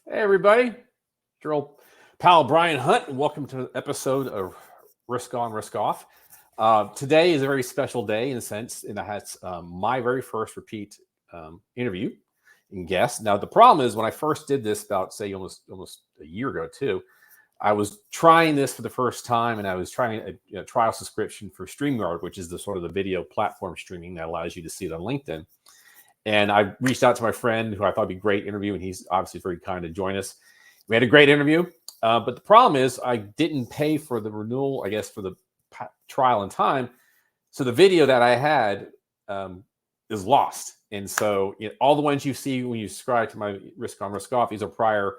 Hey, everybody. Your old pal Brian Hunt, and welcome to an episode of Risk On, Risk Off. Today is a very special day in a sense, and I had my very first repeat interview and guest. Now, the problem is when I first did this about, say, almost a year ago, too, I was trying this for the first time, and I was trying a trial subscription for StreamYard, which is the sort of the video platform streaming that allows you to see it on LinkedIn. And I reached out to my friend who I thought would be a great interview, and he's obviously very kind to join us. We had a great interview, but the problem is I didn't pay for the renewal, I guess, for the trial in time. So the video that I had is lost. And so all the ones you see when you subscribe to my Risk On, Risk Off, these are prior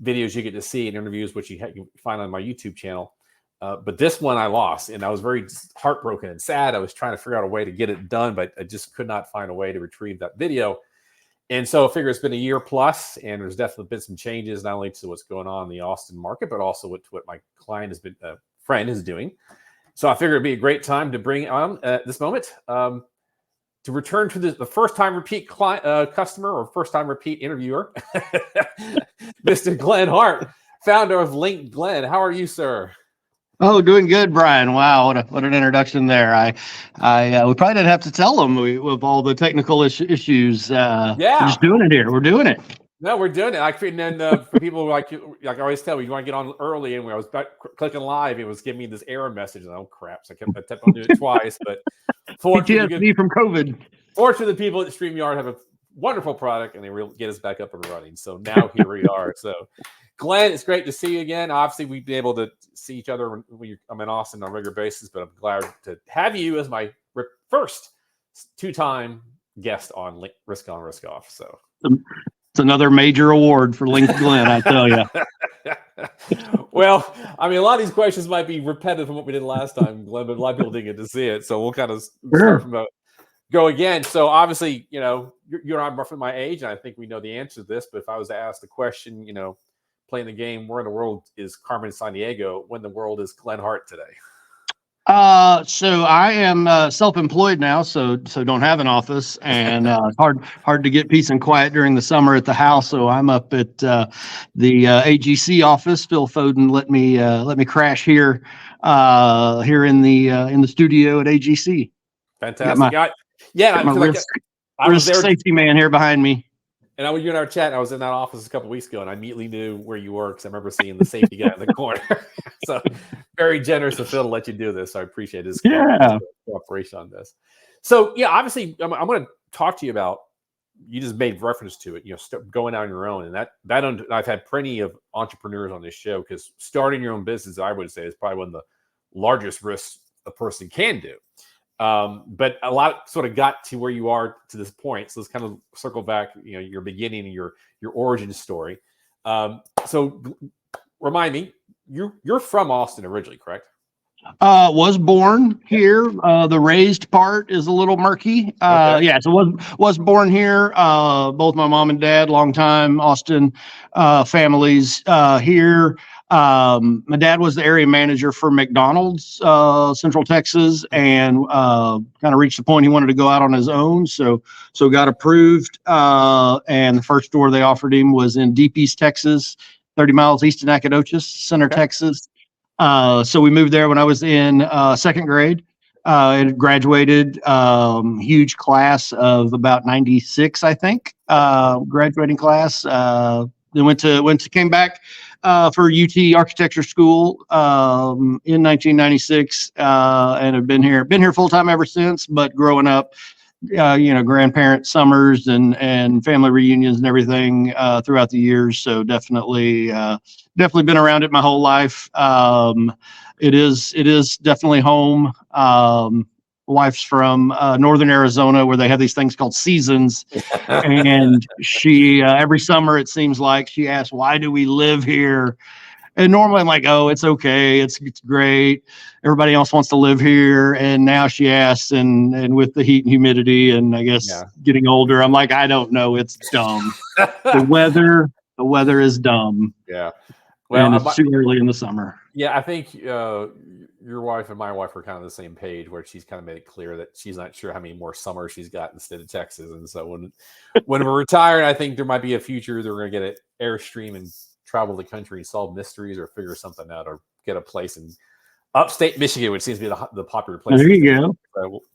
videos you get to see in interviews, which you can find on my YouTube channel. But this one I lost, and I was very heartbroken and sad. I was trying to figure out a way to get it done, but I just could not find a way to retrieve that video. And so I figure it's been a year plus, and there's definitely been some changes, not only to what's going on in the Austin market, but also what my client has been, friend is doing. So I figured it'd be a great time to bring on at this moment to return to the first-time repeat customer or first-time repeat interviewer, Mr. Glenn Hart, founder of LinkedGlenn. How are you, sir? Oh, doing good, Brian. Wow, what an introduction there. We probably didn't have to tell them with all the technical issues. Yeah, we're just doing it here. We're doing it. No, we're doing it. And then for people like I always tell you want to get on early, and when I was clicking live, it was giving me this error message. And oh crap! So I kept on doing it twice. But fortunately, from COVID. Fortunately, the people at StreamYard have a wonderful product, and they will get us back up and running. So now here we are. So, Glenn, it's great to see you again. Obviously, we've been able to see each other when I'm in Austin on a regular basis, but I'm glad to have you as my first two-time guest on Risk On, Risk Off. So it's another major award for LinkedGlenn, I tell you. Well, I mean, a lot of these questions might be repetitive from what we did last time, Glenn, but a lot of people didn't get to see it. So we'll kind of start from go again. So obviously, you're not roughly my age, and I think we know the answer to this. But if I was to ask the question, playing the game, where in the world is Carmen Sandiego? When in the world is Glenn Hart today? So I am self-employed now, so don't have an office, and hard to get peace and quiet during the summer at the house. So I'm up at the AGC office. Phil Foden let me crash here in the studio at AGC. Fantastic. I was there. Safety man here behind me. And you and I were chatting. I was in that office a couple of weeks ago, and I immediately knew where you were because I remember seeing the safety guy in the corner. So very generous of Phil to let you do this. So I appreciate his cooperation on this. So obviously, I'm going to talk to you about. You just made reference to it. Going out on your own, and that I've had plenty of entrepreneurs on this show because starting your own business, I would say, is probably one of the largest risks a person can do. But a lot sort of got to where you are to this point. So let's kind of circle back, your beginning and your origin story. So remind me, you're from Austin originally, correct? Was born here. The raised part is a little murky. Okay. So was born here. Both my mom and dad, long time Austin families here. My dad was the area manager for McDonald's, Central Texas, and kind of reached the point he wanted to go out on his own. So got approved. And the first store they offered him was in Deep East, Texas, 30 miles east of Nacogdoches, Center, Texas. So we moved there when I was in second grade. And graduated, huge class of about 96, I think, graduating class. Then came back for UT Architecture School in 1996, and have been here full time ever since. But growing up, grandparent summers and family reunions and everything throughout the years. So definitely been around it my whole life. It is definitely home. Wife's from northern Arizona, where they have these things called seasons, and she every summer it seems like she asks, "Why do we live here?" And normally I'm like, "Oh, it's okay, it's great. Everybody else wants to live here." And now she asks, and with the heat and humidity, and I guess getting older, I'm like, "I don't know, it's dumb. The weather is dumb." Yeah. Well, and it's too early in the summer. Yeah, I think your wife and my wife are kind of the same page, where she's kind of made it clear that she's not sure how many more summers she's got instead of Texas. And so when we're retired, I think there might be a future that we're going to get an Airstream and travel the country and solve mysteries or figure something out or get a place in upstate Michigan, which seems to be the popular place. There you go.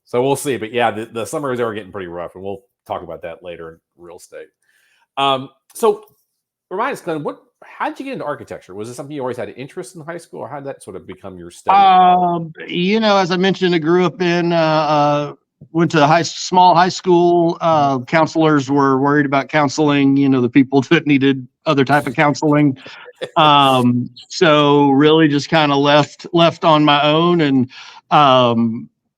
So we'll see. But yeah, the summers are getting pretty rough, and we'll talk about that later in real estate. So remind us, Glenn, how did you get into architecture? Was it something you always had an interest in high school, or how did that sort of become your study? As I mentioned, I grew up went to small high school. Counselors were worried about counseling, the people that needed other type of counseling. So really just kind of left on my own. And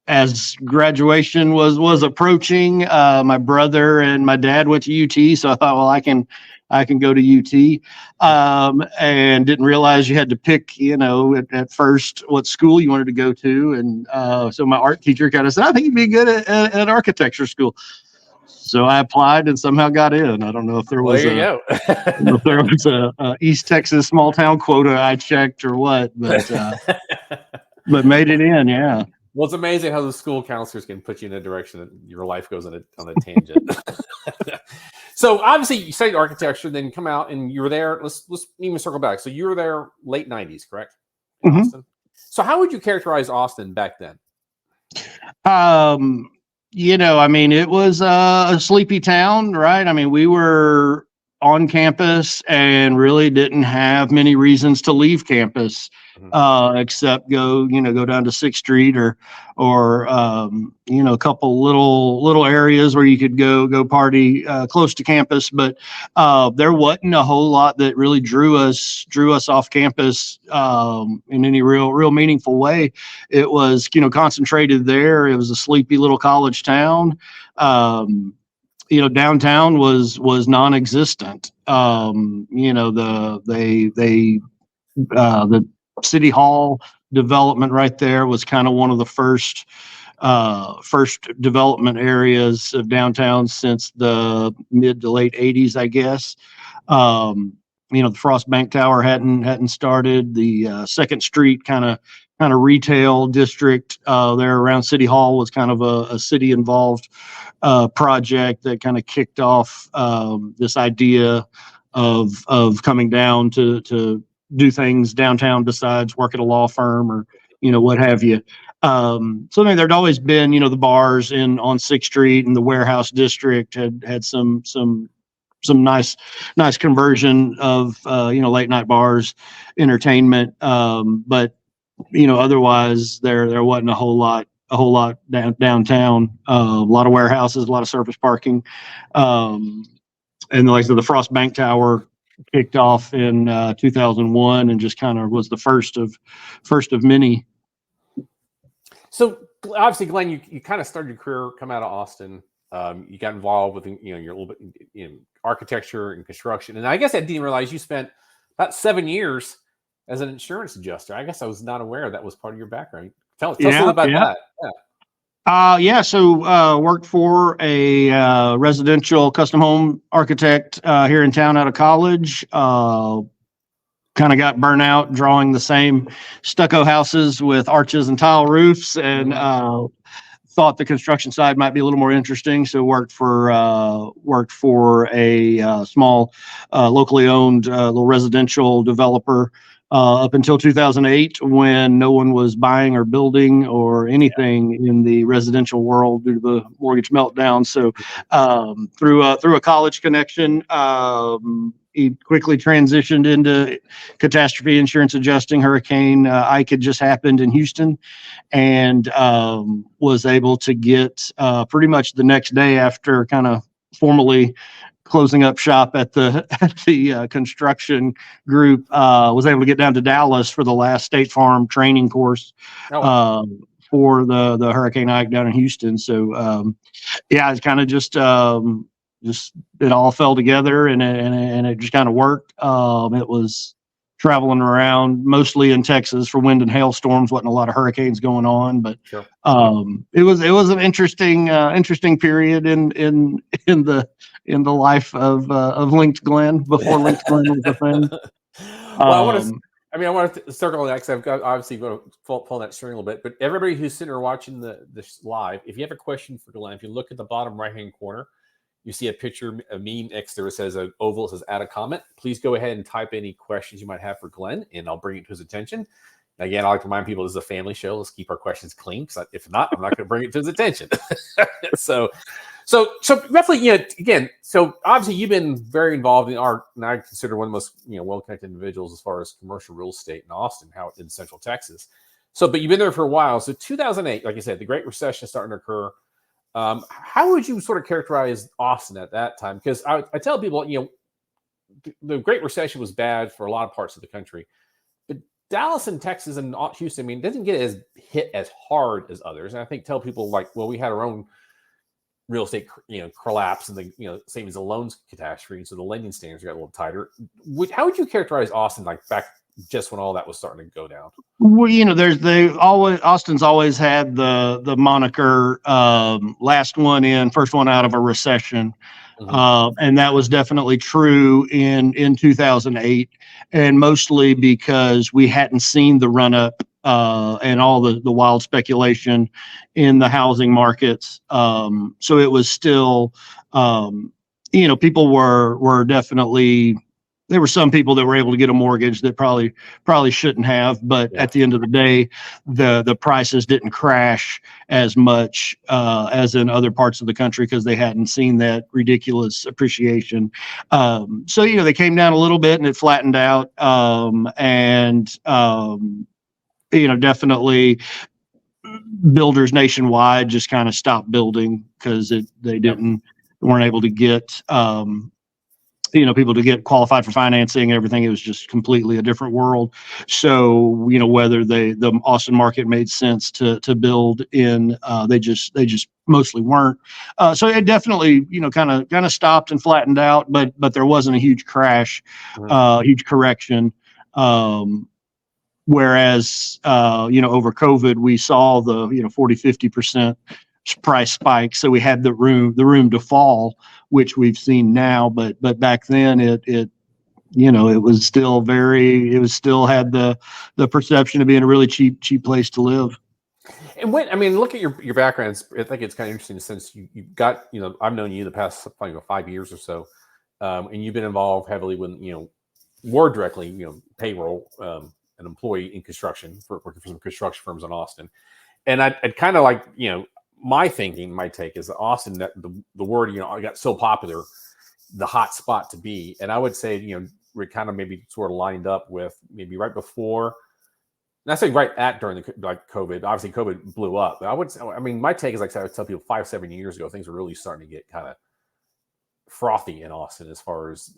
as graduation was approaching, my brother and my dad went to UT. So I thought, well, I can go to UT, and didn't realize you had to pick, at first what school you wanted to go to. And so my art teacher kind of said, I think you'd be good at architecture school. So I applied and somehow got in. I don't know if there was a East Texas small town quota I checked or what, but made it in. Yeah. Well, it's amazing how the school counselors can put you in a direction that your life goes on a tangent. So obviously you studied architecture, then come out and you were there. Let's even circle back. So you were there late 90s, correct? Mm-hmm. Austin. So how would you characterize Austin back then? It was a sleepy town, right? I mean, we were on campus and really didn't have many reasons to leave campus, except go down to 6th Street or a couple little areas where you could go party close to campus. But there wasn't a whole lot that really drew us off campus in any real meaningful way. It was concentrated there. It was a sleepy little college town. Downtown was non-existent. The City Hall development right there was kind of one of the first development areas of downtown since the mid to late 80s, I guess. The Frost Bank Tower hadn't started. The 2nd Street kind of retail district there around City Hall was kind of a city involved project that kind of kicked off this idea of coming down to do things downtown besides work at a law firm or what have you. So there'd always been the bars on 6th Street, and the warehouse district had some nice conversion of late night bars, entertainment, but otherwise there wasn't a whole lot downtown. A lot of warehouses, a lot of surface parking, and like I said, the Frost Bank Tower kicked off in 2001 and just kind of was the first of many. So obviously, Glenn, you kind of started your career coming out of Austin. You got involved with your little bit architecture and construction, and I guess I didn't realize you spent about 7 years as an insurance adjuster. I guess I was not aware that was part of your background. Tell us a little about that. So worked for a residential custom home architect here in town out of college. Kind of got burnt out drawing the same stucco houses with arches and tile roofs, and thought the construction side might be a little more interesting. So worked for a small locally owned little residential developer up until 2008, when no one was buying or building or anything in the residential world due to the mortgage meltdown. So through a college connection, he quickly transitioned into catastrophe insurance adjusting. Hurricane Ike had just happened in Houston, and was able to get pretty much the next day after kind of formally closing up shop at the construction group, was able to get down to Dallas for the last State Farm training course for the Hurricane Ike down in Houston. So it's kind of just it all fell together, and it just kind of worked. It was traveling around mostly in Texas for wind and hailstorms. Wasn't a lot of hurricanes going on, but sure. It was an interesting period in the life of LinkedGlenn before LinkedGlenn was a thing. Well, I want to circle on that because I've got obviously going to pull that string a little bit. But everybody who's sitting or watching this live, if you have a question for Glenn, if you look at the bottom right hand corner, you see a picture, a meme next there. It says an oval. It says add a comment. Please go ahead and type any questions you might have for Glenn, and I'll bring it to his attention. Again, I like to remind people this is a family show. Let's keep our questions clean. Because if not, I'm not going to bring it to his attention. So roughly, again, so obviously you've been very involved in art, and I consider one of the most, well-connected individuals as far as commercial real estate in Austin, in Central Texas. So, but you've been there for a while. So 2008, like I said, the Great Recession is starting to occur. How would you sort of characterize Austin at that time? Because I tell people, the Great Recession was bad for a lot of parts of the country, but Dallas and Texas and Houston, it doesn't get as hit as hard as others. And I think tell people we had our own real estate, collapse and the, savings and loans catastrophe. So the lending standards got a little tighter. How would you characterize Austin back just when all that was starting to go down? Well, Austin's always had the moniker, last one in, first one out of a recession. Mm-hmm. And that was definitely true in 2008, and mostly because we hadn't seen the run up and all the wild speculation in the housing markets. So it was still, people were definitely, there were some people that were able to get a mortgage that probably shouldn't have, but at the end of the day, the prices didn't crash as much as in other parts of the country because they hadn't seen that ridiculous appreciation. So they came down a little bit and it flattened out, definitely builders nationwide just kind of stopped building because they weren't able to get people to get qualified for financing and everything. It was just completely a different world. So, whether the Austin market made sense to build in, they just mostly weren't. So it definitely, kind of stopped and flattened out, but there wasn't a huge crash, huge correction. Whereas, over COVID, we saw the, 40-50% price spike. So we had the room to fall, which we've seen now, but back then it was still had the perception of being a really cheap place to live. And look at your backgrounds. I think it's kind of interesting since you got, I've known you the past 5 years or so, and you've been involved heavily with, more directly, payroll, an employee in construction working for some construction firms in Austin. And I'd kind of like, my take is that Austin, that the word, got so popular, the hot spot to be. And I would say, we're kind of maybe sort of lined up with maybe right before, not saying right at during the COVID. Obviously, COVID blew up. But my take is I would tell people 5-7 years ago, things were really starting to get kind of frothy in Austin as far as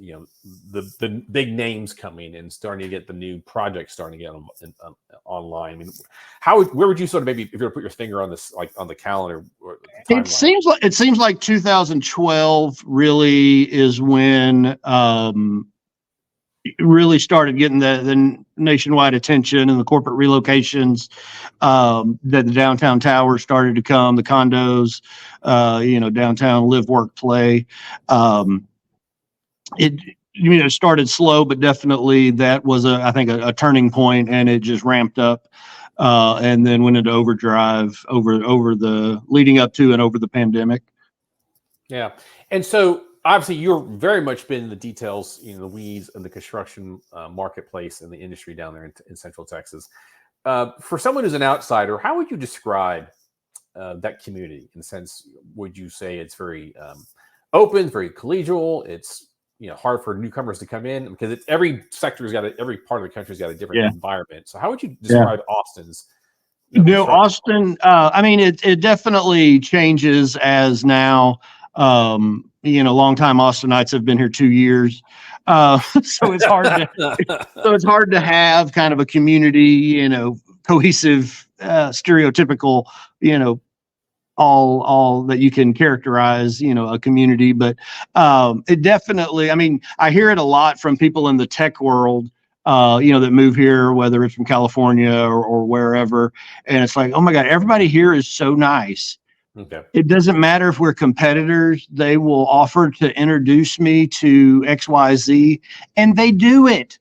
the big names coming and starting to get the new projects starting to get online. Where would you sort of maybe if you were to put your finger on this, on the calendar? Or the it seems like 2012 really is when really started getting the nationwide attention and the corporate relocations, that the downtown towers started to come, the condos, downtown live, work, play. It started slow, but definitely that was I think a turning point, and it just ramped up, and then went into overdrive over the leading up to and over the pandemic. Yeah. And so obviously you're very much been in the details, the weeds of the construction marketplace and the industry down there in Central Texas. For someone who's an outsider, how would you describe that community? In a sense, would you say it's very open, very collegial? It's hard for newcomers to come in because every every part of the country's got a different environment. So how would you describe Austin's? Austin. It definitely changes as now. Longtime Austinites have been here 2 years. So it's hard to have kind of a community, cohesive, stereotypical, all that you can characterize, a community. But it definitely, I hear it a lot from people in the tech world, that move here, whether it's from California or wherever. And it's like, oh my God, everybody here is so nice. Okay. It doesn't matter if we're competitors. They will offer to introduce me to XYZ, and they do it.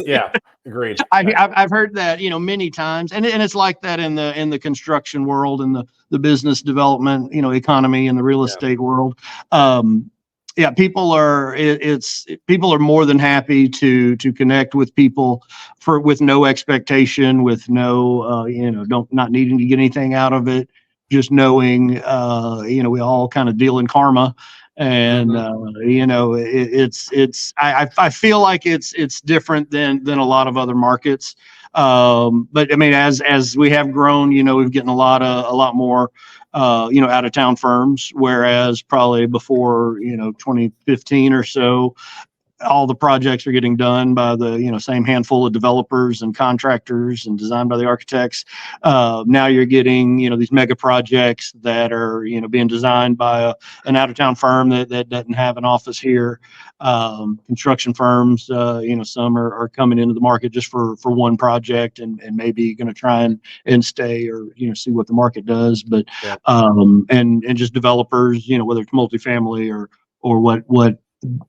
Yeah, agreed. I've heard that, many times, and it's like that in the construction world and the business development, economy and the real estate world. Yeah, people are more than happy to connect with people with no expectation, with no not needing to get anything out of it, just knowing we all kind of deal in karma. And I feel like it's different than a lot of other markets. But I mean, as we have grown, we've getting a lot more out of town firms, whereas probably before 2015 or so, all the projects are getting done by the same handful of developers and contractors and designed by the architects. Now you're getting these mega projects that are being designed by an out of town firm that doesn't have an office here. Construction firms, some are coming into the market just for one project and maybe going to try and stay or see what the market does. But and just developers, whether it's multifamily or what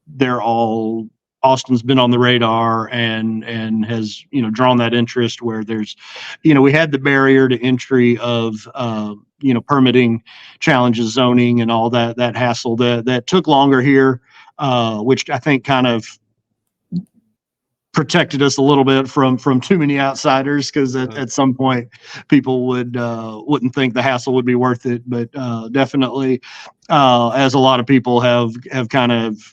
they're all. Austin's been on the radar and has drawn that interest where there's we had the barrier to entry of permitting challenges, zoning, and all that hassle that took longer here, which I think kind of protected us a little bit from too many outsiders, because at some point people wouldn't think the hassle would be worth it. But definitely, as a lot of people have kind of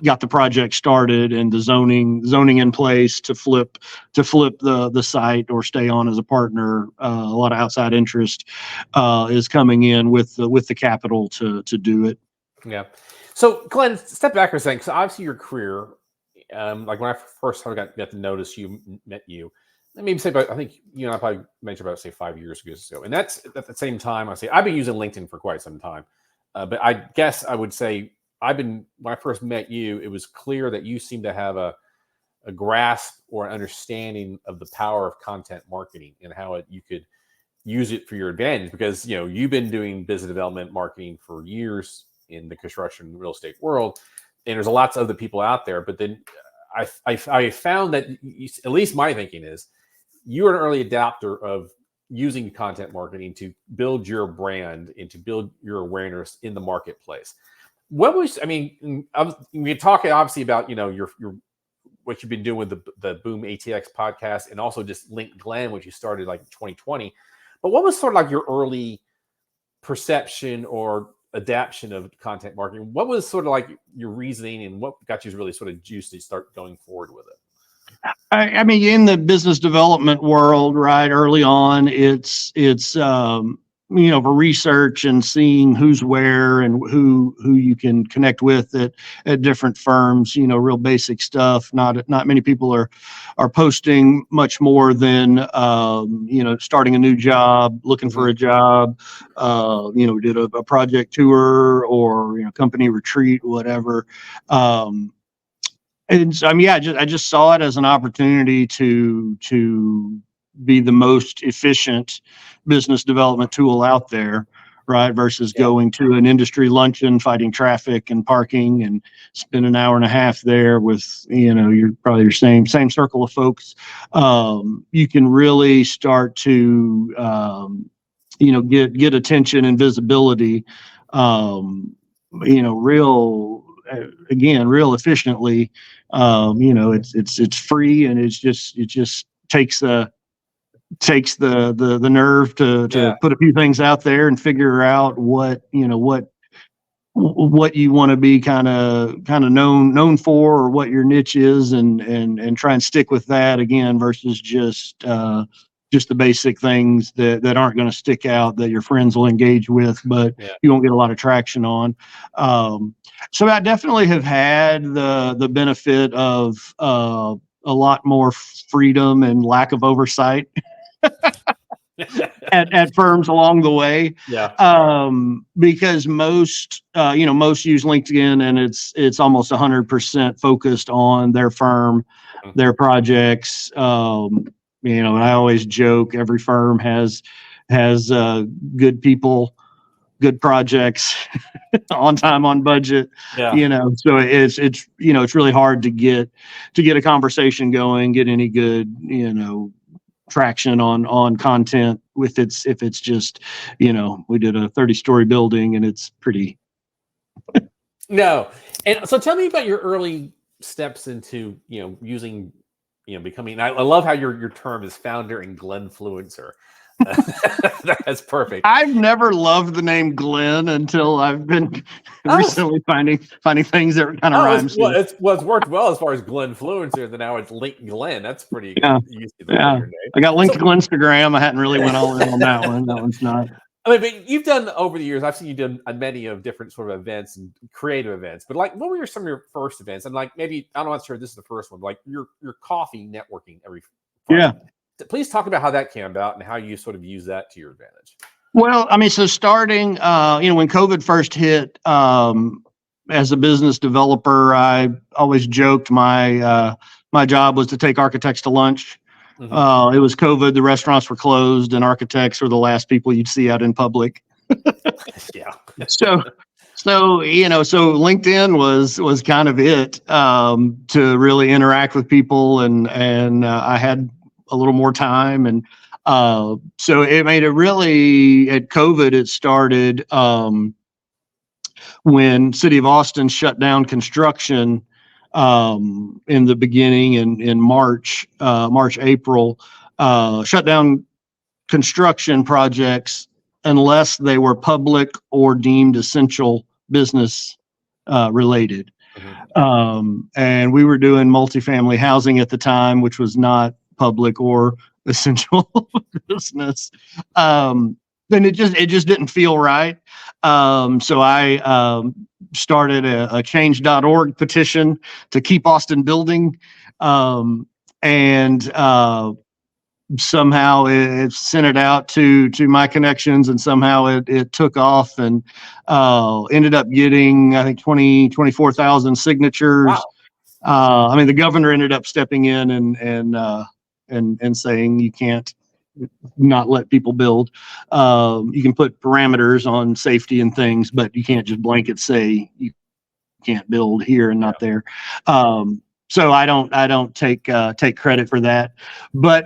got the project started and the zoning in place to flip the site or stay on as a partner. A lot of outside interest is coming in with the capital to do it. Yeah. So Glenn, step back for a second. So obviously your career, like when I first got to notice met you, maybe say about, I think you and I probably mentioned about 5 years ago or so. And that's at the same time I've been using LinkedIn for quite some time. But I guess I would say when I first met you, it was clear that you seemed to have a grasp or an understanding of the power of content marketing and how you could use it for your advantage, because you've been doing business development marketing for years in the construction real estate world, and there's lots of other people out there. But then I found that at least my thinking is you're an early adopter of using content marketing to build your brand and to build your awareness in the marketplace. What was, we're talking obviously about, your what you've been doing with the BoomATX podcast, and also just LinkedGlenn, which you started like in 2020. But what was sort of like your early perception or adaptation of content marketing? What was sort of like your reasoning, and what got you really sort of juiced to start going forward with it? I mean, in the business development world, right, early on, it's for research and seeing who's where and who you can connect with at different firms, real basic stuff. Not many people are posting much more than, starting a new job, looking for a job, did a project tour or, company retreat, whatever. And so, I just saw it as an opportunity to be the most efficient business development tool out there, right? Versus going to an industry luncheon, fighting traffic and parking, and spend an hour and a half there with, your same circle of folks. You can really start to, get attention and visibility, real efficiently. It's free, and it just takes the nerve to put a few things out there and figure out what you want to be kind of known for, or what your niche is, and try and stick with that again, versus just the basic things that aren't going to stick out, that your friends will engage with, but you won't get a lot of traction on. So I definitely have had the benefit of a lot more freedom and lack of oversight at firms along the way. Because most use LinkedIn, and it's almost 100% focused on their firm, their projects. And I always joke, every firm has good people good projects, on time, on budget. Yeah. So it's really hard to get a conversation going, get any good traction on content if it's just we did a 30-story building and it's pretty. No. And so tell me about your early steps into, using, becoming, I love how your term is founder and Glenfluencer. That's perfect. I've never loved the name Glenn until I've been recently finding things that kind of rhymes. It's worked well as far as Glenfluencer, and now it's LinkedGlenn. That's pretty good. Yeah. I got LinkedGlenn Instagram. I hadn't really went all in on that one. That one's not. I mean, but you've done over the years. I've seen you done many of different sort of events and creative events. But like, what were some of your first events? And like, maybe I'm not sure if this is the first one. But like your coffee networking every Friday. Yeah. Please talk about how that came about and how you sort of use that to your advantage. Well, I mean, so starting, when COVID first hit, as a business developer, I always joked my job was to take architects to lunch. Mm-hmm. It was COVID, the restaurants were closed, and architects were the last people you'd see out in public. Yeah. So LinkedIn was kind of it, to really interact with people, and I had a little more time, and so it made it really, at COVID, it started when City of Austin shut down construction in the beginning in March, April, shut down construction projects unless they were public or deemed essential business related. Mm-hmm. And we were doing multifamily housing at the time, which was not public or essential business. Then it just didn't feel right. So I started a change.org petition to keep Austin building. And somehow it sent it out to my connections, and somehow it took off, and ended up getting, I think, 24,000 signatures. Wow. I mean, the governor ended up stepping in and saying you can't not let people build. You can put parameters on safety and things, but you can't just blanket say you can't build here and not there. So I don't take credit for that, but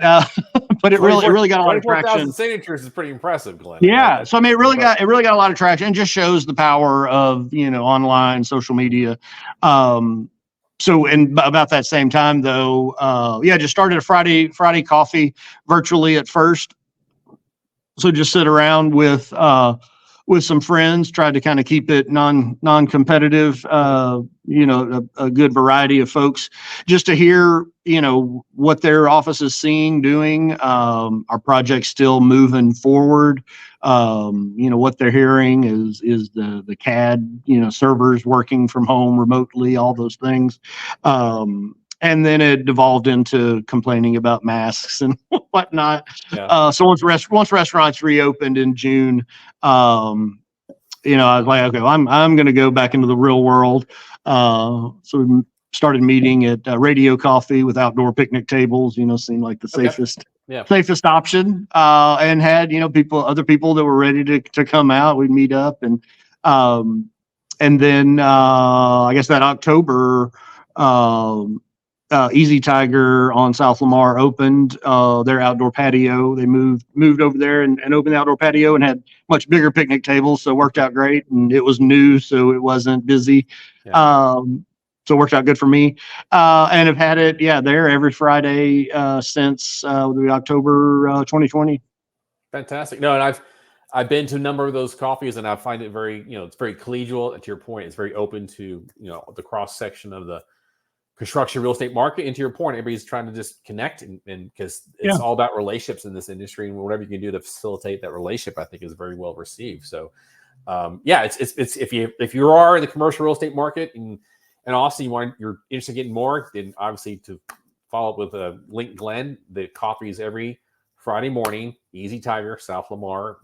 it really got a lot of traction. 24,000 signatures is pretty impressive, Glenn. Yeah. So I mean, it really got a lot of traction, and just shows the power of online social media. So, and about that same time, though, just started a Friday coffee virtually at first. So just sit around with some friends, tried to kind of keep it non-competitive, a good variety of folks, just to hear, what their office is seeing, doing, our project's still moving forward. What they're hearing is the CAD, servers working from home remotely, all those things. And then it devolved into complaining about masks and whatnot. Yeah. So once restaurants reopened in June, I was like, okay, well, I'm going to go back into the real world. So we started meeting at Radio Coffee with outdoor picnic tables. Seemed like the safest. Yeah. Safest option, and had other people that were ready to come out. We'd meet up, and then I guess that October, Easy Tiger on South Lamar opened their outdoor patio. They moved over there and opened the outdoor patio, and had much bigger picnic tables, so it worked out great. And it was new, so it wasn't busy. Yeah. So it worked out good for me, and have had it, there every Friday since October 2020. Fantastic. No, and I've been to a number of those coffees, and I find it very, it's very collegial. To your point, it's very open to the cross section of the construction real estate market. And to your point, everybody's trying to just connect, and because it's all about relationships in this industry, and whatever you can do to facilitate that relationship, I think, is very well received. So, it's if you are in the commercial real estate market and also you're interested in getting more, then obviously to follow up with LinkedGlenn. The coffee is every Friday morning. Easy Tiger, South Lamar,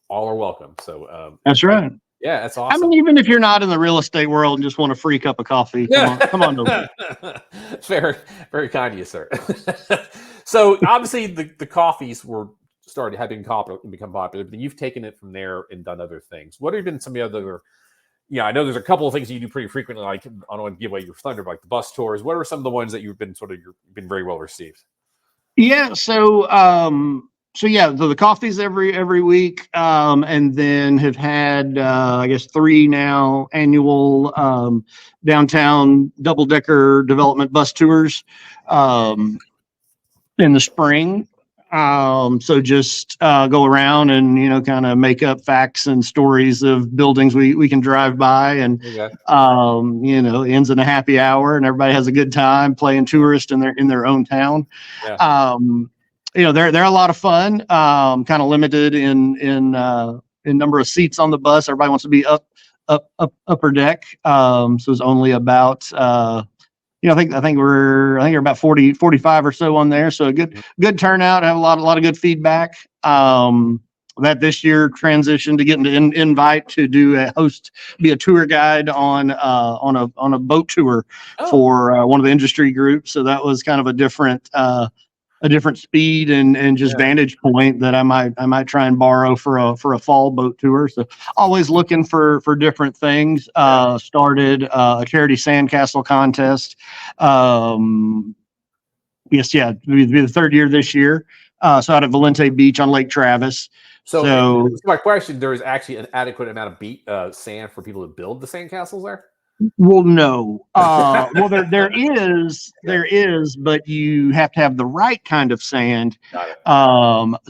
all are welcome. So that's right. Yeah, that's awesome. I mean, even if you're not in the real estate world and just want a free cup of coffee, come on over. Very, very kind of you, sir. So obviously the coffees were started having become popular, but you've taken it from there and done other things. What have been some of the other? Yeah, I know there's a couple of things you do pretty frequently. Like, I don't want to give away your thunder, but like the bus tours. What are some of the ones that you've been very well received? Yeah. So yeah, the coffees every week, and then have had I guess 3 now annual downtown double-decker development bus tours in the spring. So just go around and kind of make up facts and stories of buildings we can drive by, and ends in a happy hour, and everybody has a good time playing tourist in their own town. Yeah. They're a lot of fun. Kind of limited in number of seats on the bus. Everybody wants to be upper deck. So it's only about I think we're about 45 or so on there. So a good turnout. I have a lot of good feedback. That this year transitioned to getting to invite to be a tour guide on a boat tour for one of the industry groups. So that was kind of a different speed and just vantage point that I might try and borrow for a fall boat tour. So always looking for different things. Started a charity sandcastle contest. It'll be the 3rd year this year. So out at Valente Beach on Lake Travis. So my question: there is actually an adequate amount of sand for people to build the sandcastles there? Well, no. Well, there is, but you have to have the right kind of sand. Got it.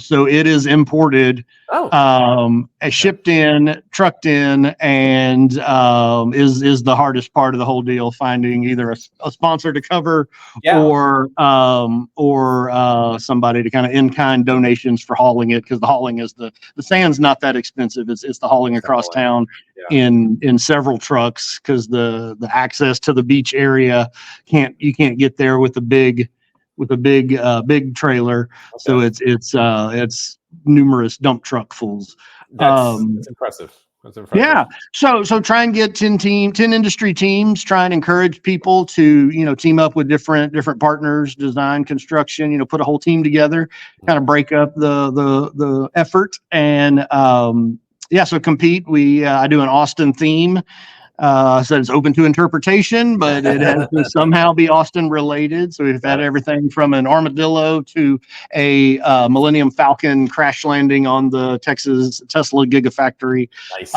So it is imported, shipped in, trucked in, and is the hardest part of the whole deal. Finding either a sponsor to cover, or somebody to kind of in-kind donations for hauling it, because the hauling is the sand's not that expensive. It's the hauling across town in several trucks, because the access to the beach area you can't get there with a big trailer. So it's numerous dump truck fulls. That's impressive. Yeah. So try and get 10 industry teams. Try and encourage people to team up with different partners, design, construction. Put a whole team together, kind of break up the effort, and so compete. I do an Austin theme. So it's open to interpretation, but it has to somehow be Austin related. So we've had everything from an armadillo to a Millennium Falcon crash landing on the Texas Tesla Gigafactory. Nice.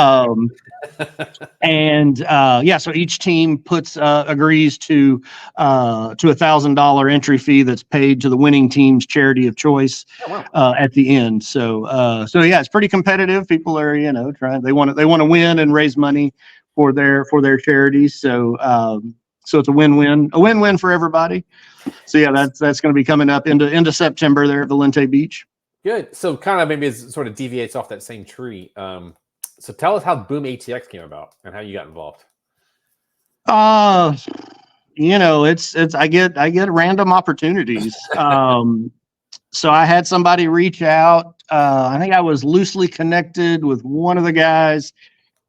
So each team agrees to $1,000 entry fee that's paid to the winning team's charity of choice at the end. So it's pretty competitive. People are trying. They want to win and raise money for their charities. So it's a win-win for everybody. So that's going to be coming up into September there at Valente Beach. Good. So kind of maybe it sort of deviates off that same tree. So tell us how BoomATX came about and how you got involved. It's I get random opportunities. So I had somebody reach out. I think I was loosely connected with one of the guys,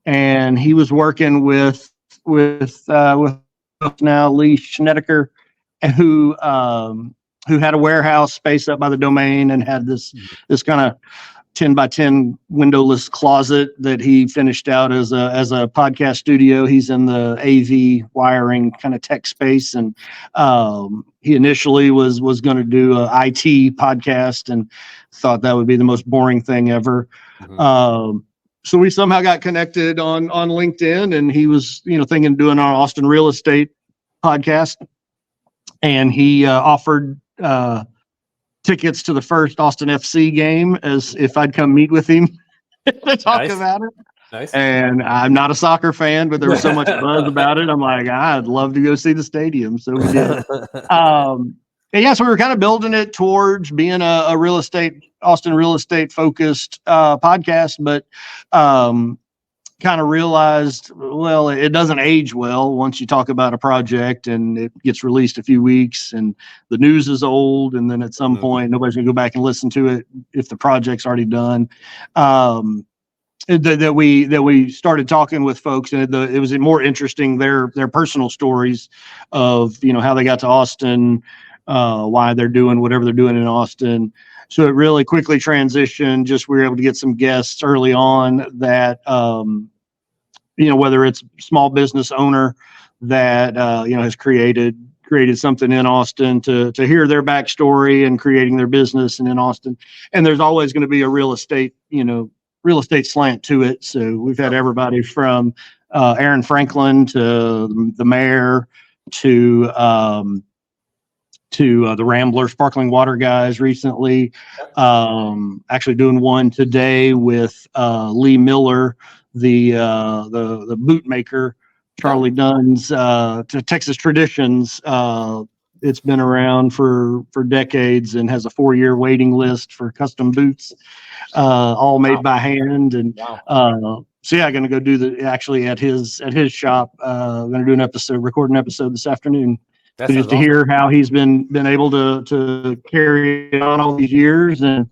and he was working with now Lee Schnedeker, who had a warehouse space up by the Domain and had this kind of 10 by 10 windowless closet that he finished out as a podcast studio. He's in the AV wiring kind of tech space, and he initially was going to do a IT podcast and thought that would be the most boring thing ever. So we somehow got connected on LinkedIn, and he was, thinking of doing our Austin real estate podcast. And he offered tickets to the first Austin FC game as if I'd come meet with him to talk about it. Nice. And I'm not a soccer fan, but there was so much buzz about it. I'm like, I'd love to go see the stadium. So we did. So we were kind of building it towards being a Austin real estate focused podcast, but kind of realized, well, it doesn't age well once you talk about a project and it gets released a few weeks and the news is old, and then at some point nobody's gonna go back and listen to it if the project's already done. That we started talking with folks, and it was more interesting their personal stories of how they got to Austin, why they're doing whatever they're doing in Austin. So it really quickly transitioned. Just we were able to get some guests early on that, whether it's small business owner that, has created something in Austin to hear their backstory and creating their business and in Austin. And there's always going to be a real estate slant to it. So we've had everybody from Aaron Franklin to the mayor to the Rambler sparkling water guys recently. Actually doing one today with Lee Miller, the boot maker, Charlie Dunn's to Texas Traditions. It's been around for decades and has a 4-year waiting list for custom boots, all made by hand. And so yeah, I'm going to go do actually at his shop. I'm going to do record an episode this afternoon. So just to hear how he's been able to carry it on all these years, and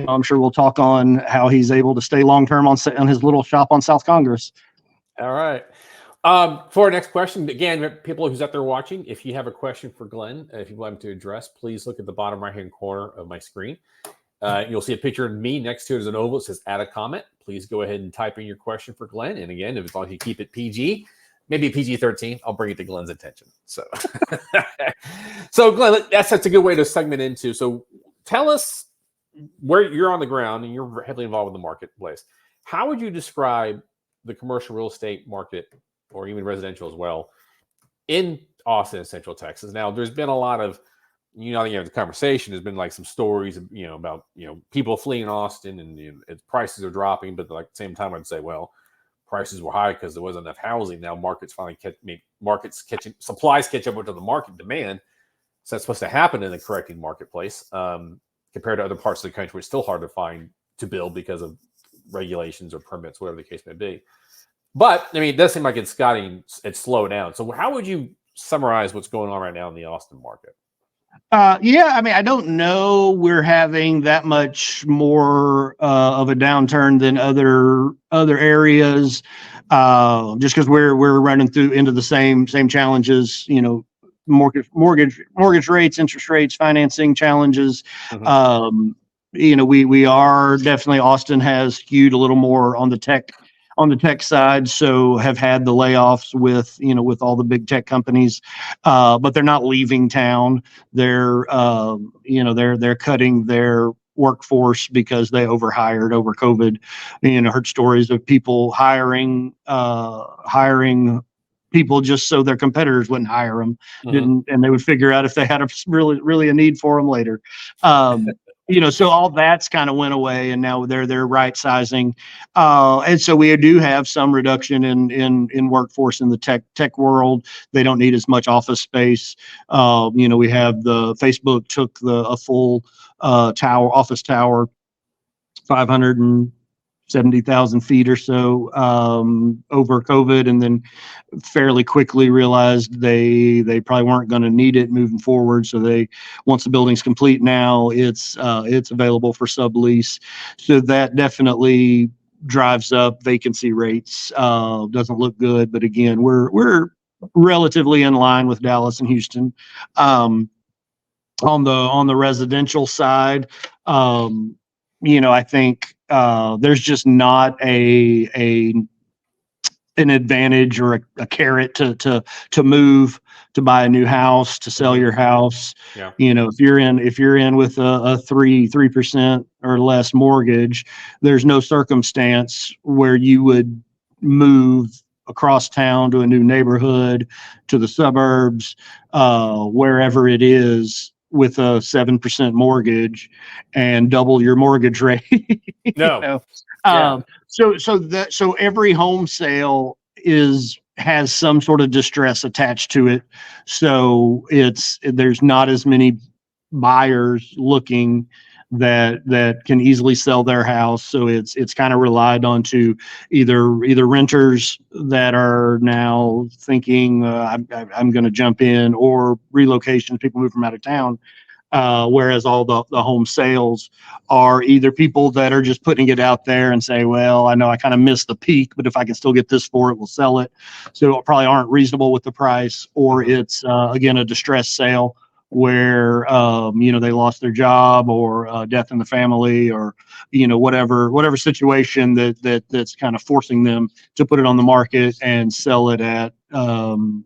I'm sure we'll talk on how he's able to stay long term on his little shop on South Congress. All right. For our next question, again, people who's out there watching, if you have a question for Glenn, if you'd like him to address, please look at the bottom right-hand corner of my screen. You'll see a picture of me. Next to it is an oval that says add a comment. Please go ahead and type in your question for Glenn. And again, as long as you keep it PG, maybe PG-13, I'll bring it to Glenn's attention. So, so Glenn, that's a good way to segment into. So tell us where you're on the ground and you're heavily involved in the marketplace. How would you describe the commercial real estate market, or even residential as well, in Austin and Central Texas? Now, there's been a lot of, the conversation has been like some stories, about, people fleeing Austin and prices are dropping, but like at the same time, I'd say, well, prices were high because there wasn't enough housing. Now markets finally supplies catch up with the market demand. So that's supposed to happen in a correcting marketplace, compared to other parts of the country. It's still hard to find to build because of regulations or permits, whatever the case may be. But I mean, it does seem like it's slowed down. So how would you summarize what's going on right now in the Austin market? I don't know we're having that much more of a downturn than other areas, just because we're running into the same challenges. Mortgage rates, interest rates, financing challenges. Mm-hmm. We are definitely, Austin has skewed a little more on the tech side, so have had the layoffs with all the big tech companies, but they're not leaving town. They're cutting their workforce because they overhired over COVID. Heard stories of people hiring people just so their competitors wouldn't hire them, and they would figure out if they had really a need for them later. So all that's kind of went away, and now they're right sizing, and so we do have some reduction in workforce in the tech world. They don't need as much office space. We have the Facebook took a full office tower, 570,000 feet or so over COVID, and then fairly quickly realized they probably weren't going to need it moving forward. So once the building's complete now, it's available for sublease. So that definitely drives up vacancy rates. Doesn't look good, but again, we're relatively in line with Dallas and Houston. On the residential side, I think there's just not an advantage or a carrot to move, to buy a new house, to sell your house. Yeah. If you're in with a 3% or less mortgage, there's no circumstance where you would move across town to a new neighborhood, to the suburbs, wherever it is, with a 7% mortgage and double your mortgage rate. No. So every home sale has some sort of distress attached to it. So there's not as many buyers looking that can easily sell their house. So it's kind of relied on to either renters that are now thinking I'm going to jump in, or relocation, people move from out of town. Whereas all the home sales are either people that are just putting it out there and say, well, I know I kind of missed the peak, but if I can still get this for it, we'll sell it. So it probably aren't reasonable with the price, or it's again a distressed sale, where they lost their job, or death in the family, or whatever situation that's kind of forcing them to put it on the market and sell it at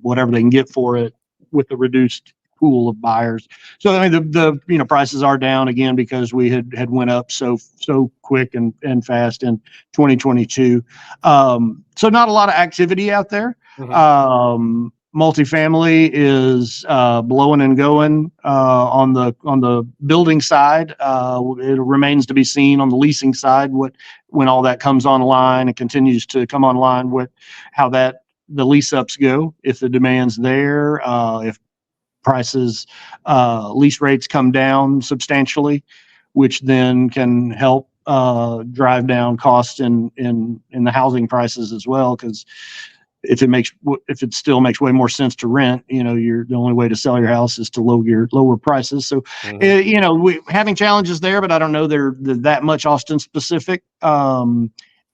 whatever they can get for it with the reduced pool of buyers. So I mean the prices are down again because we had went up so quick and fast in 2022. So not a lot of activity out there. Multifamily is blowing and going on the building side. It remains to be seen on the leasing side when all that comes online and continues to come online, how the lease ups go, if the demand's there, if prices, lease rates come down substantially, which then can help drive down costs in the housing prices as well. Because if it still makes way more sense to rent, the only way to sell your house is to lower prices. So, we having challenges there, but I don't know they're that much Austin specific.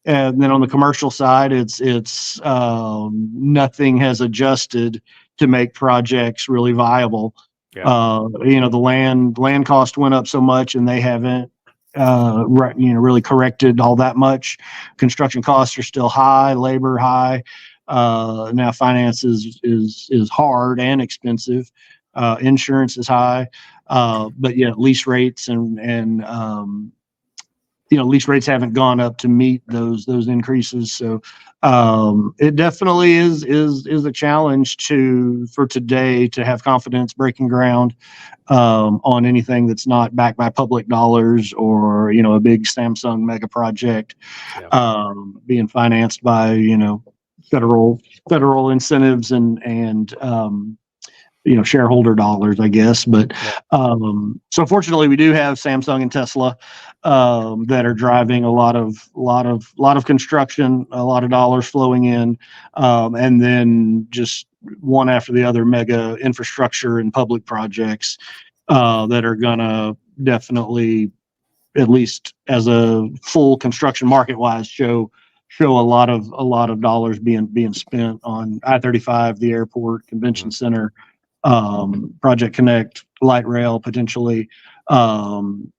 And then on the commercial side, it's nothing has adjusted to make projects really viable. Yeah. The land cost went up so much, and they haven't really corrected all that much. Construction costs are still high, labor high. Now finance is hard and expensive. Insurance is high. But lease rates and lease rates haven't gone up to meet those increases. So it definitely is a challenge for today to have confidence breaking ground on anything that's not backed by public dollars, or a big Samsung mega project being financed by federal incentives and shareholder dollars, I guess. But so fortunately, we do have Samsung and Tesla that are driving a lot of construction, a lot of dollars flowing in, and then just one after the other mega infrastructure and public projects that are gonna definitely, at least as a full construction market wise, show a lot of dollars being spent on I-35, the airport, convention center, Project Connect, light rail, potentially, $2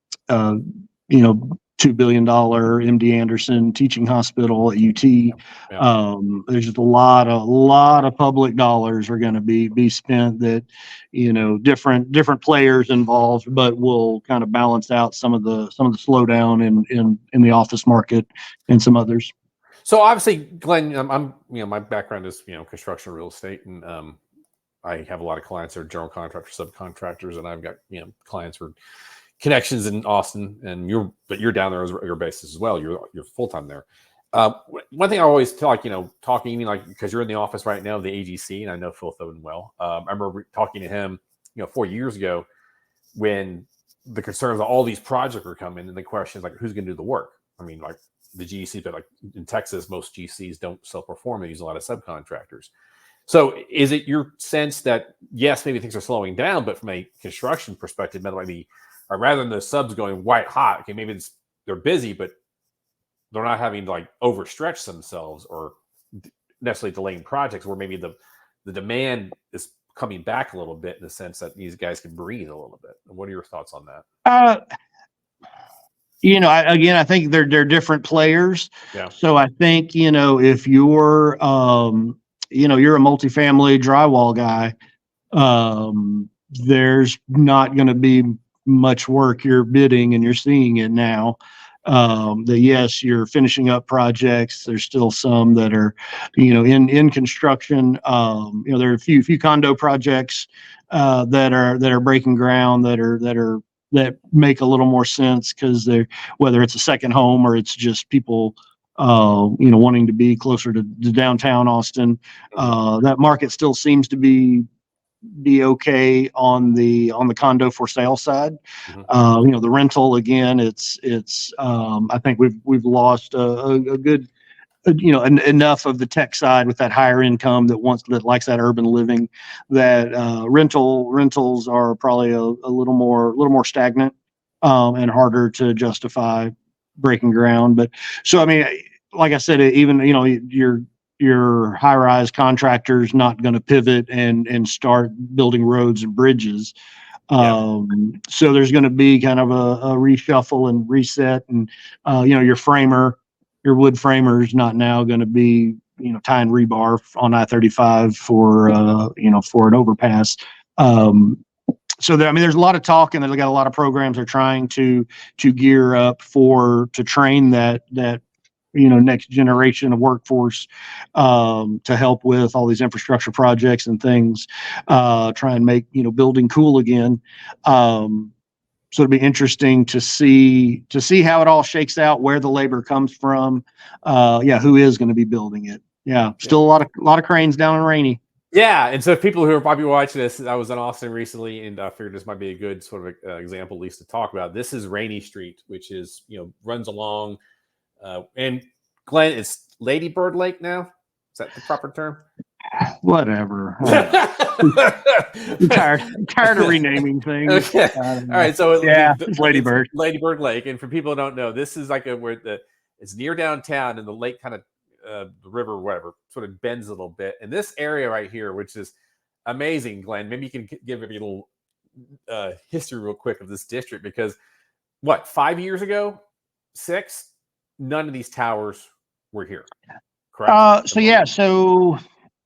billion MD Anderson teaching hospital at UT. There's just a lot of public dollars are going to be spent that, different players involved, but will kind of balance out some of the slowdown in the office market and some others. So obviously, Glenn, I'm my background is construction, real estate, and I have a lot of clients that are general contractors, subcontractors, and I've got clients for connections in Austin, and you're down there as your basis as well. You're full time there. One thing I always tell, talking, because you're in the office right now, the AGC, and I know Phil Thoden well. I remember talking to him, 4 years ago, when the concerns of all these projects were coming, and the question is who's going to do the work? I mean, the GC, but in Texas, most GCs don't self-perform; they use a lot of subcontractors. So, is it your sense that yes, maybe things are slowing down, but from a construction perspective, maybe rather than the subs going white hot, okay, maybe they're busy, but they're not having to overstretch themselves or necessarily delaying projects, where maybe the demand is coming back a little bit in the sense that these guys can breathe a little bit. What are your thoughts on that? I think they're different players. Yeah. So I think, if you're, you're a multifamily drywall guy, there's not going to be much work. You're bidding and you're seeing it now. Yes, you're finishing up projects. There's still some that are, in construction. There are a few condo projects that are breaking ground that make a little more sense, because whether it's a second home or it's just people wanting to be closer to downtown Austin. That market still seems to be okay on the condo for sale side. The rental, again, it's I think we've lost a good enough of the tech side with that higher income that likes that urban living, that rentals are probably a little more stagnant and harder to justify breaking ground. But so I mean, like I said, even your high-rise contractors not going to pivot and start building roads and bridges. So there's going to be kind of a reshuffle and reset, and your wood framer is not now going to be tying rebar on I-35 for for an overpass. So there's a lot of talk, and they've got a lot of programs they're trying to gear up to train that next generation of workforce to help with all these infrastructure projects and things, try and make building cool again. So it'd be interesting to see how it all shakes out, where the labor comes from, who is going to be building it. Still a lot of cranes down in Rainy. Yeah, and so people who are probably watching this, I was in Austin recently, and I figured this might be a good sort of example, at least, to talk about. This is Rainy Street, which is runs along, and Glenn, it's Lady Bird Lake now. Is that the proper term? Whatever. I'm tired of renaming things. Okay. All right. So it's Lady Bird. Lady Bird Lake, and for people who don't know, this is like it's near downtown, and the lake kind of the river, whatever, sort of bends a little bit. And this area right here, which is amazing, Glenn, maybe you can give me a little history real quick of this district, because 5 years ago, 6, none of these towers were here. Correct? So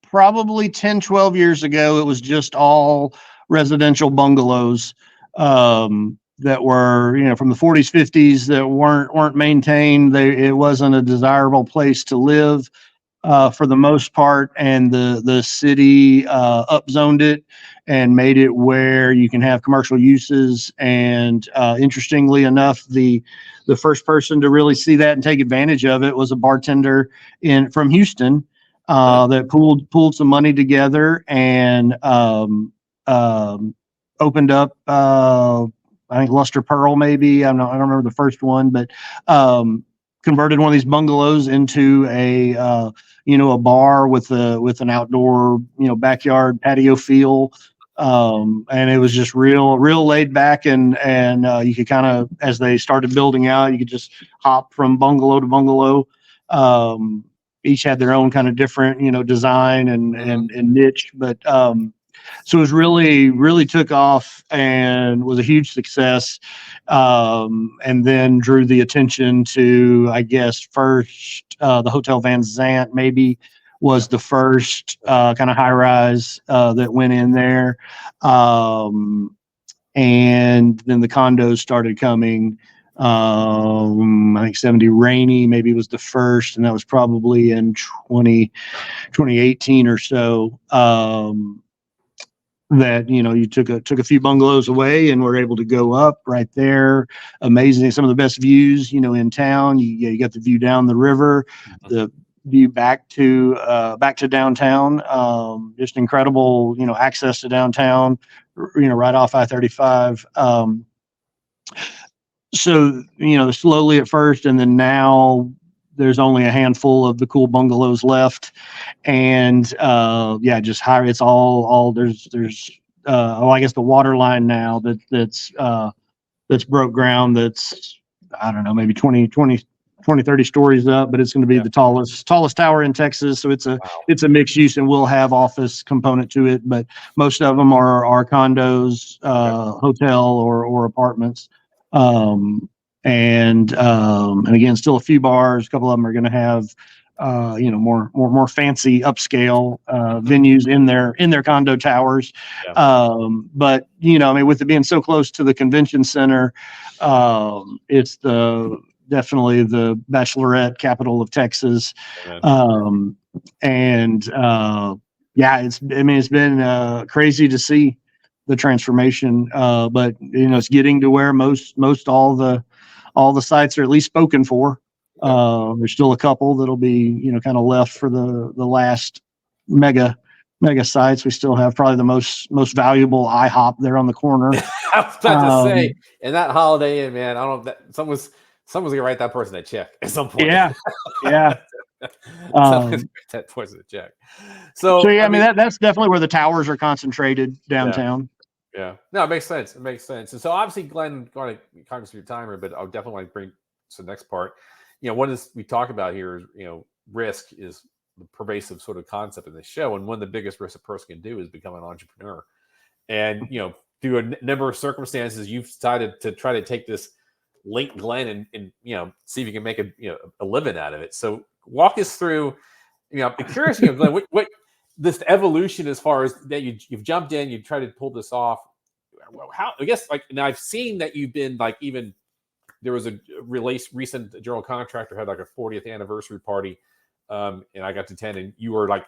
probably 10, 12 years ago, it was just all residential bungalows that were, from the 40s, 50s that weren't maintained. It wasn't a desirable place to live for the most part, and the city upzoned it and made it where you can have commercial uses. And interestingly enough, the first person to really see that and take advantage of it was a bartender from Houston that pulled some money together and opened up. I think Luster Pearl, maybe. I don't remember the first one, but converted one of these bungalows into a bar with an outdoor backyard patio feel, and it was just real laid back, and you could kind of, as they started building out, you could just hop from bungalow to bungalow. Each had their own kind of different design and niche, but so it was really took off and was a huge success, and then drew the attention to, I guess, first the Hotel Van Zant maybe was the first kind of high rise that went in there, and then the condos started coming. I think 70 Rainy maybe was the first, and that was probably in 2018 or so. That you took a few bungalows away and were able to go up right there. Amazing, some of the best views in town. You got the view down the river, the view back to downtown. Just incredible, access to downtown, right off I-35. So slowly at first, and then now there's only a handful of the cool bungalows left, and just higher. It's all there's I guess the water line now that's broke ground. That's, I don't know, maybe 20, 30 stories up, but it's going to be the tallest tower in Texas. So it's a mixed use, and will have office component to it, but most of them are condos, hotel or apartments. And again, still a few bars. A couple of them are going to have, more fancy upscale venues in their condo towers. But with it being so close to the convention center, it's definitely the bachelorette capital of Texas. It's been crazy to see the transformation, but it's getting to where most all the sites are at least spoken for. There's still a couple that'll be kind of left for the last mega sites. We still have probably the most valuable IHOP there on the corner. I was about to say, in that Holiday Inn, man, I don't know if someone's gonna write that person a check at some point. Someone's gonna write that person a check. So I mean that's definitely where the towers are concentrated downtown. No, it makes sense. And so obviously, Glenn, going to congress your timer, but I'll definitely want to bring to the next part. What is we talk about here is, risk is the pervasive sort of concept in this show. And one of the biggest risks a person can do is become an entrepreneur. And, through a number of circumstances, you've decided to try to take this LinkedGlenn and see if you can make a living out of it. So walk us through. I'm curious, Glenn, what this evolution as far as that you've jumped in, you tried to pull this off. How, I guess, now I've seen that you've been even there was a recent general contractor had a 40th anniversary party, and I got to attend, and you were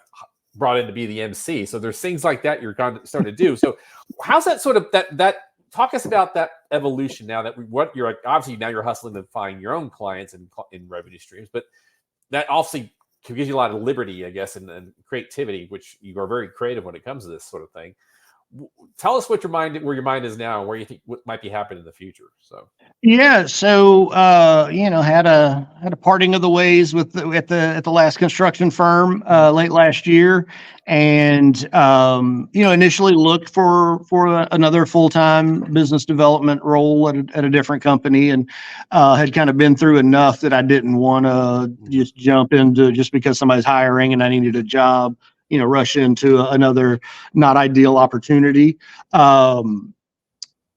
brought in to be the MC. So there's things like that you're going to start to do. So how's that sort of that talk us about that evolution now that what you're obviously now you're hustling to find your own clients and in revenue streams, but that obviously gives you a lot of liberty, I guess, and creativity, which you are very creative when it comes to this sort of thing. Tell us where your mind is now, and where you think what might be happening in the future. So had a parting of the ways at the last construction firm late last year, and initially looked for another full-time business development role at a different company, and had kind of been through enough that I didn't want to just jump into just because somebody's hiring and I needed a job, rush into another not ideal opportunity.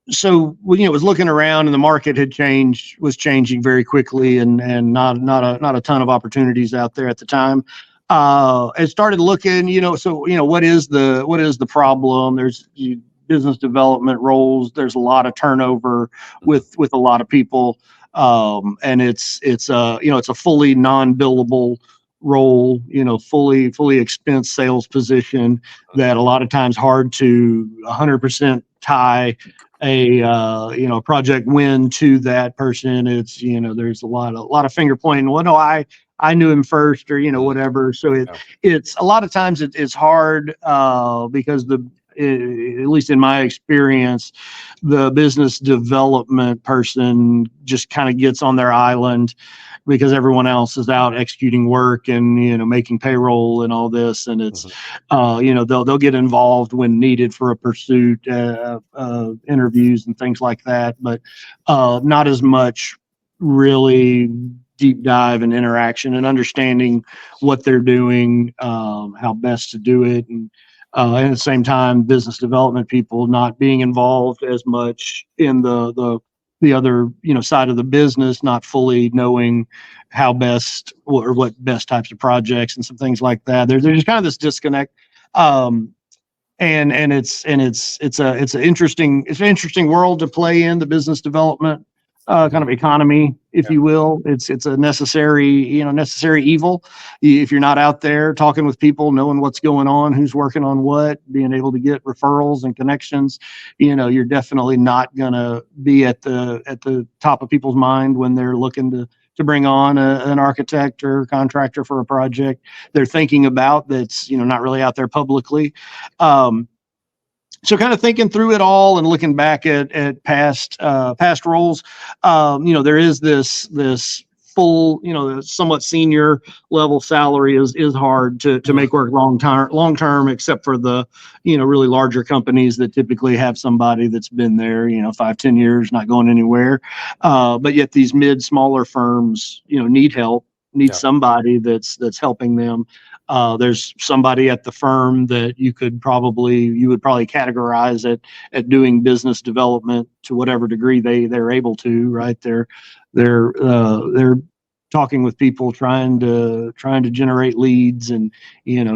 So was looking around, and the market was changing very quickly, and not a ton of opportunities out there at the time. I started looking, what is the problem? There's business development roles. There's a lot of turnover with a lot of people, and it's a fully non-billable role, fully expense sales position that a lot of times hard to 100% tie a project win to that person. It's there's a lot of finger pointing. Well, no, I knew him first, or whatever. So it's a lot of times it's hard because at least in my experience, the business development person just kind of gets on their island because everyone else is out executing work and making payroll and all this, and it's they'll get involved when needed for a pursuit, interviews and things like that, but not as much really deep dive and interaction and understanding what they're doing, how best to do it, and at the same time, business development people not being involved as much in the other side of the business, not fully knowing how best or what best types of projects and some things like that. There's just kind of this disconnect, and it's an interesting world to play in, the business development kind of economy, if you will. It's a necessary evil. If you're not out there talking with people, knowing what's going on, who's working on what, being able to get referrals and connections, you're definitely not going to be at the top of people's mind when they're looking to bring on an architect or contractor for a project they're thinking about that's not really out there publicly. So kind of thinking through it all and looking back at past roles, there is this full, somewhat senior level salary is hard to make work long term, except for the, really larger companies that typically have somebody that's been there, 5-10 years, not going anywhere. But yet these smaller firms, need help, somebody that's helping them. There's somebody at the firm that you would probably categorize at doing business development to whatever degree they're able to, right? They're talking with people, trying to generate leads, and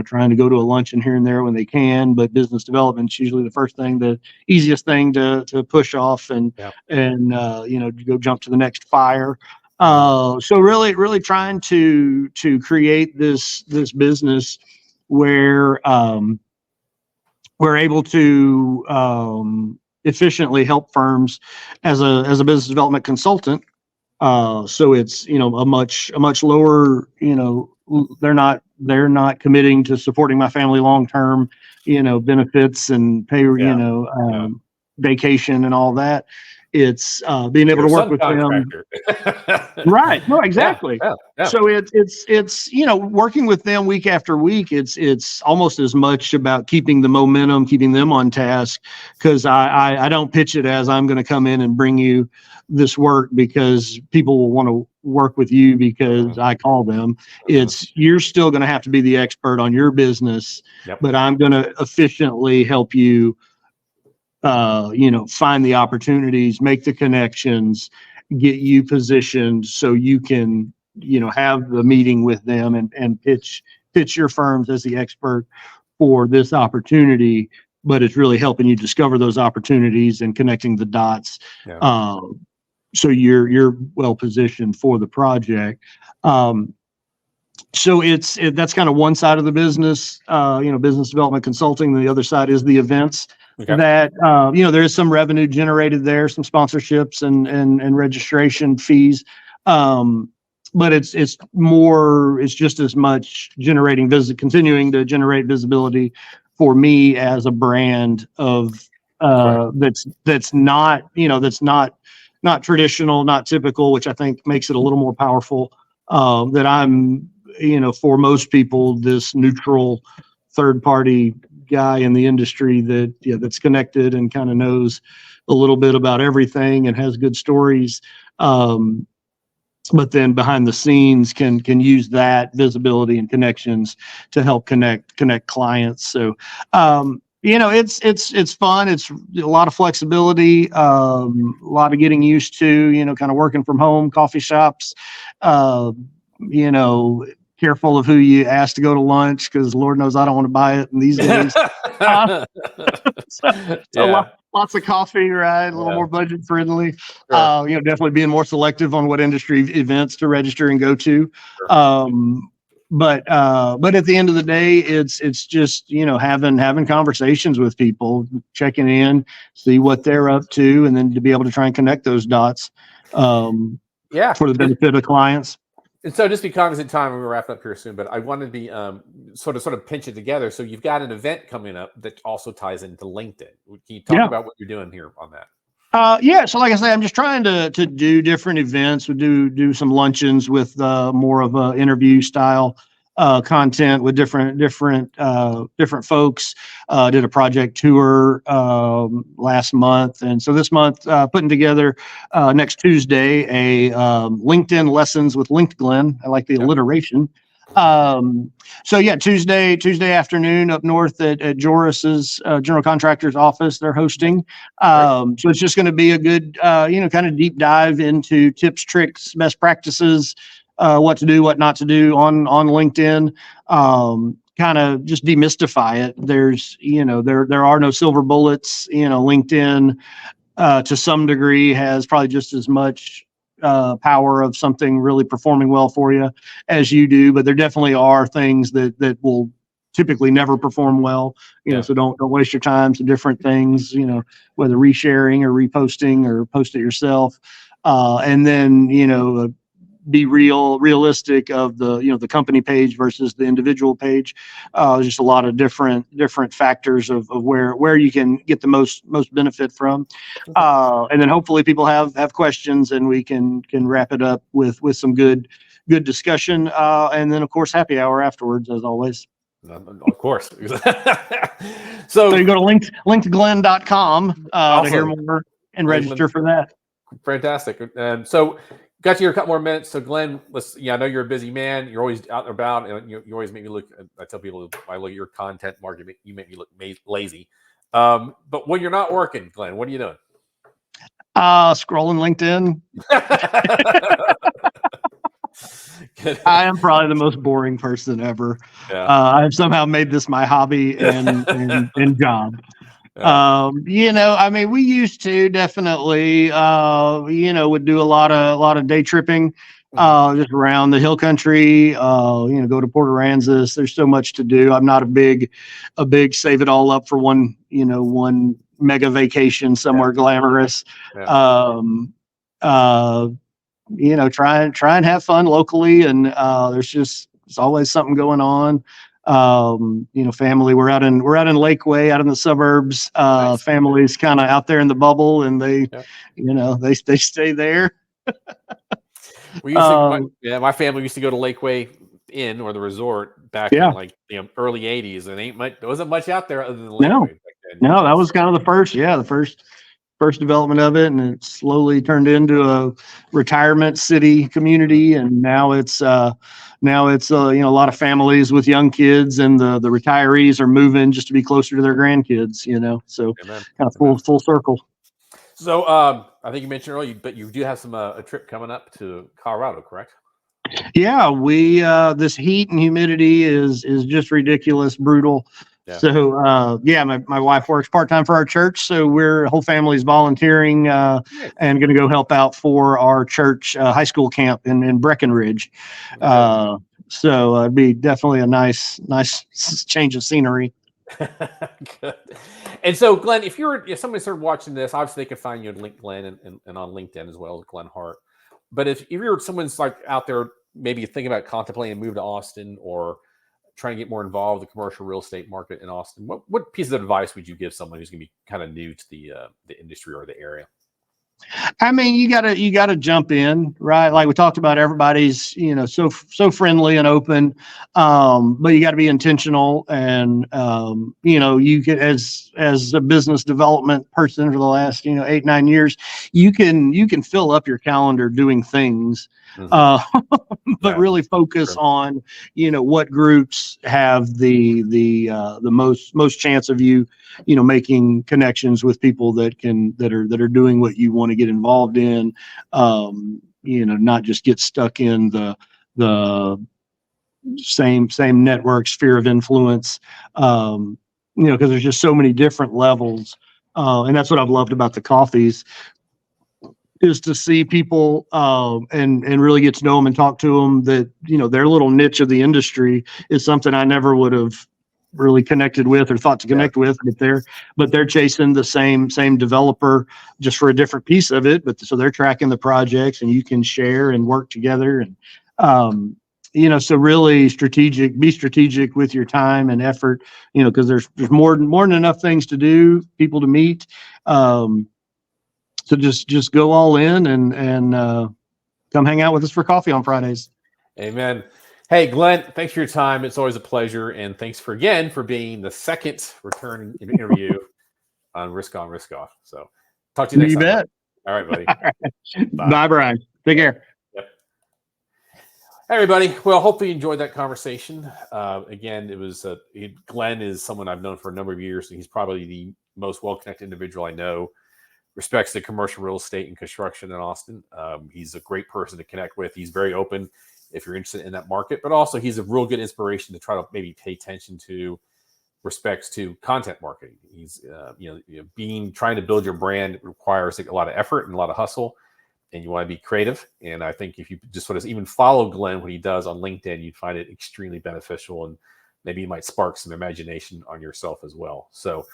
trying to go to a luncheon here and there when they can. But business development's usually the easiest thing to push off and go jump to the next fire. So really trying to create this business where we're able to efficiently help firms as a business development consultant. So it's a much lower, they're not committing to supporting my family long term, benefits and pay, vacation and all that. It's being able to work with them. Right. No, exactly. Yeah. So it's working with them week after week. It's almost as much about keeping the momentum, keeping them on task, because I don't pitch it as I'm going to come in and bring you this work because people will want to work with you because I call them. It's you're still going to have to be the expert on your business, but I'm going to efficiently help you find the opportunities, make the connections, get you positioned so you can, have the meeting with them and pitch your firms as the expert for this opportunity. But it's really helping you discover those opportunities and connecting the dots. Yeah. So you're well positioned for the project. So that's kind of one side of the business, business development consulting. The other side is the events that, there is some revenue generated there, some sponsorships and registration fees. But it's just as much continuing to generate visibility for me as a brand of, that's not traditional, not typical, which I think makes it a little more powerful. That I'm, for most people, this neutral third party guy in the industry that's connected and kind of knows a little bit about everything and has good stories. But then behind the scenes can use that visibility and connections to help connect clients. So, it's fun. It's a lot of flexibility, a lot of getting used to, kind of working from home, coffee shops, careful of who you ask to go to lunch, because Lord knows I don't want to buy it in these days. Lots of coffee, right? A little more budget friendly. Sure. Definitely being more selective on what industry events to register and go to. Sure. But at the end of the day, it's just, having conversations with people, checking in, see what they're up to, and then to be able to try and connect those dots for the benefit of clients. And so, just be cognizant of time, we're wrapping up here soon, but I wanted to be sort of pinch it together. So you've got an event coming up that also ties into LinkedIn. Can you talk about what you're doing here on that? So like I say, I'm just trying to do different events. We do some luncheons with more of a interview style content with different folks. Did a project tour last month, and so this month putting together next Tuesday a LinkedIn lessons with LinkedGlenn. I like the alliteration. Tuesday afternoon up north at Joris's general contractor's office, they're hosting. So it's just going to be a good, kind of deep dive into tips, tricks, best practices, what to do, what not to do on LinkedIn. Kind of just demystify it. There's, there are no silver bullets. LinkedIn to some degree has probably just as much power of something really performing well for you as you do, but there definitely are things that will typically never perform well, so don't waste your time to different things, whether resharing or reposting or post it yourself. And then, be realistic of the company page versus the individual page. Just a lot of different factors of where you can get the most benefit from. And then hopefully people have questions and we can wrap it up with some good discussion. And then of course, happy hour afterwards, as always. Of course. So you go to LinkedGlenn.com to hear more and register for that. Fantastic. So got you a couple more minutes. So Glenn, I know you're a busy man. You're always out and about, and you always make me look. I tell people, I look at your content marketing, you make me look lazy. But when you're not working, Glenn, what are you doing? Scrolling LinkedIn. I am probably the most boring person ever. I have somehow made this my hobby and job. We used to definitely, would do a lot of day tripping, just around the hill country, go to Port Aransas. There's so much to do. I'm not a big save it all up for one mega vacation somewhere glamorous. Try and have fun locally. And, there's always something going on. Family, we're out in Lakeway, out in the suburbs. Nice. Family's kind of out there in the bubble, and they stay there. My family used to go to Lakeway Inn or the resort back in early '80s, and there wasn't much out there other than Lakeway back then. No, that was kind of the first development of it, and it slowly turned into a retirement city community. And now it's a lot of families with young kids, and the retirees are moving just to be closer to their grandkids. So Amen. kind of full circle. So I think you mentioned earlier, but you do have a trip coming up to Colorado, correct? Yeah, we this heat and humidity is just ridiculous, brutal. Yeah. So my wife works part-time for our church, so whole family's volunteering and going to go help out for our church high school camp in Breckenridge. So it'd be definitely a nice change of scenery. Good. And so, Glenn, if somebody started watching this, obviously they can find you on LinkedGlenn and on LinkedIn as well as Glenn Hart. But if someone's like out there, maybe thinking about contemplating a move to Austin or trying to get more involved with the commercial real estate market in Austin, what piece of advice would you give someone who's going to be kind of new to the industry or the area? I mean, you gotta jump in, right? Like we talked about, everybody's, so friendly and open. But you gotta be intentional. And, you get, as a business development person for the last, 8-9 years, you can fill up your calendar doing things, but really focus on, what groups have the most chance of you making connections with people that are doing what you want to get involved in, not just get stuck in the same network sphere of influence, because there's just so many different levels. And that's what I've loved about the coffees, is to see people and really get to know them and talk to them, that their little niche of the industry is something I never would have really connected with or thought to connect with, but they're chasing the same developer just for a different piece of it. But so they're tracking the projects, and you can share and work together. And so really be strategic with your time and effort, because there's more than enough things to do, people to meet. So just go all in and come hang out with us for coffee on Fridays. Amen. Hey, Glenn, thanks for your time. It's always a pleasure. And thanks for being the second return interview on Risk On, Risk Off. So talk to you next time. Bet. All right, buddy. All right. Bye, Brian. Take care. Yep. Hey, everybody. Well, hopefully you enjoyed that conversation. Again, it was Glenn is someone I've known for a number of years, and he's probably the most well-connected individual I know. Respects to commercial real estate and construction in Austin. He's a great person to connect with. He's very open if you're interested in that market, but also he's a real good inspiration to try to maybe pay attention to respects to content marketing. He's, trying to build your brand requires a lot of effort and a lot of hustle, and you want to be creative. And I think if you just sort of even follow Glenn, what he does on LinkedIn, you'd find it extremely beneficial, and maybe you might spark some imagination on yourself as well. So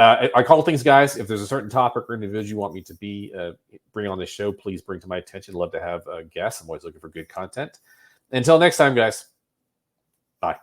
I call things, guys. If there's a certain topic or individual you want me to bring on this show, please bring to my attention. I'd love to have guests. I'm always looking for good content. Until next time, guys. Bye.